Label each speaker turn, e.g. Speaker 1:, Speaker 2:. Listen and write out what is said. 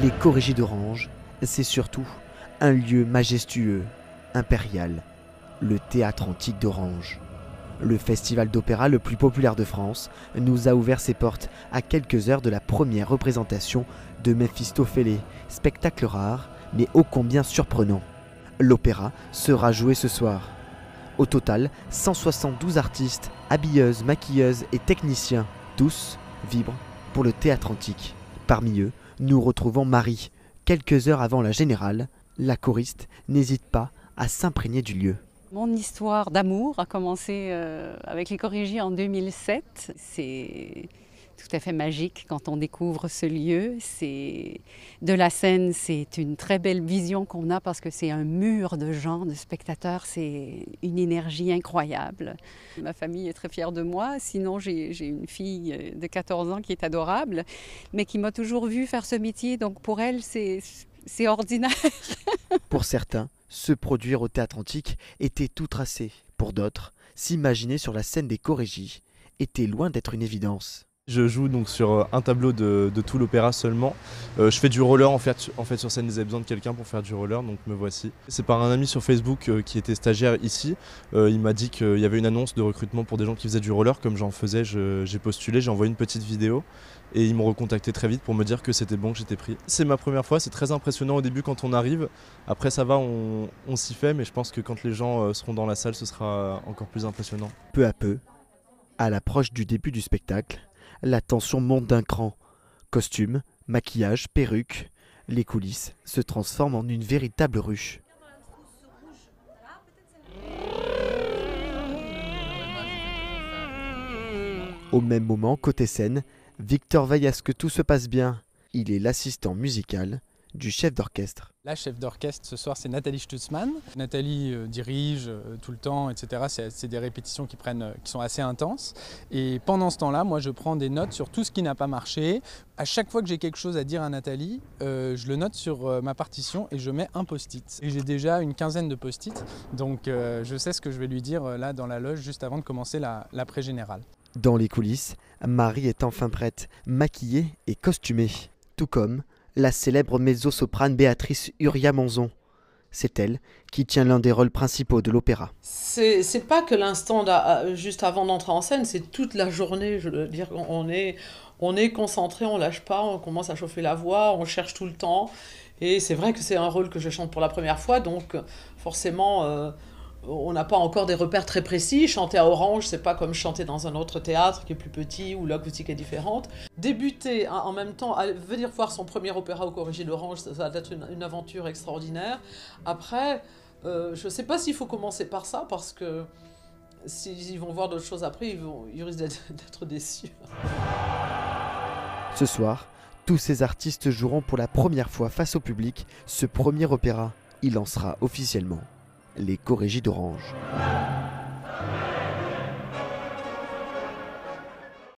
Speaker 1: Les Chorégies d'Orange, c'est surtout un lieu majestueux, impérial, le Théâtre Antique d'Orange. Le festival d'opéra le plus populaire de France nous a ouvert ses portes à quelques heures de la première représentation de Méphistophélès, spectacle rare mais ô combien surprenant. L'opéra sera joué ce soir. Au total, 172 artistes, habilleuses, maquilleuses et techniciens, tous vibrent pour le Théâtre Antique. Parmi eux, nous retrouvons Marie. Quelques heures avant la générale, la choriste n'hésite pas à s'imprégner du lieu.
Speaker 2: Mon histoire d'amour a commencé avec les Chorégies en 2007. C'est tout à fait magique quand on découvre ce lieu. De la scène, c'est une très belle vision qu'on a parce que c'est un mur de gens, de spectateurs. C'est une énergie incroyable. Ma famille est très fière de moi. Sinon, j'ai une fille de 14 ans qui est adorable, mais qui m'a toujours vue faire ce métier. Donc pour elle, c'est ordinaire.
Speaker 1: Pour certains, se produire au Théâtre Antique était tout tracé. Pour d'autres, s'imaginer sur la scène des Chorégies était loin d'être une évidence.
Speaker 3: Je joue donc sur un tableau de tout l'opéra seulement. Je fais du roller en fait sur scène, ils avaient besoin de quelqu'un pour faire du roller, donc me voici. C'est par un ami sur Facebook qui était stagiaire ici. Il m'a dit qu'il y avait une annonce de recrutement pour des gens qui faisaient du roller. Comme j'en faisais, j'ai postulé, j'ai envoyé une petite vidéo et ils m'ont recontacté très vite pour me dire que c'était bon, que j'étais pris. C'est ma première fois, c'est très impressionnant au début quand on arrive. Après ça va, on s'y fait, mais je pense que quand les gens seront dans la salle, ce sera encore plus impressionnant.
Speaker 1: Peu à peu, à l'approche du début du spectacle, la tension monte d'un cran. Costumes, maquillage, perruques, les coulisses se transforment en une véritable ruche. Au même moment, côté scène, Victor veille à ce que tout se passe bien. Il est l'assistant musical du chef d'orchestre.
Speaker 4: La chef d'orchestre ce soir, c'est Nathalie Stutzmann. Nathalie dirige tout le temps, etc. C'est des répétitions qui sont assez intenses. Et pendant ce temps-là, moi je prends des notes sur tout ce qui n'a pas marché. À chaque fois que j'ai quelque chose à dire à Nathalie, je le note sur ma partition et je mets un post-it. Et j'ai déjà une quinzaine de post-it, donc je sais ce que je vais lui dire là dans la loge juste avant de commencer la pré-générale.
Speaker 1: Dans les coulisses, Marie est enfin prête, maquillée et costumée, tout comme la célèbre mezzo-soprane Béatrice Uria-Monzon. C'est elle qui tient l'un des rôles principaux de l'opéra.
Speaker 5: C'est pas que l'instant juste avant d'entrer en scène, c'est toute la journée. Je veux dire, on est concentré, on lâche pas, on commence à chauffer la voix, on cherche tout le temps. Et c'est vrai que c'est un rôle que je chante pour la première fois, donc forcément, on n'a pas encore des repères très précis. Chanter à Orange, c'est pas comme chanter dans un autre théâtre qui est plus petit, où l'acoustique est différente. Débuter en même temps, venir voir son premier opéra aux Chorégies d'Orange, ça va être une aventure extraordinaire. Après, je sais pas s'il faut commencer par ça, parce que s'ils vont voir d'autres choses après, ils risquent d'être déçus.
Speaker 1: Ce soir, tous ces artistes joueront pour la première fois face au public ce premier opéra. Il lancera officiellement les Chorégies d'Orange.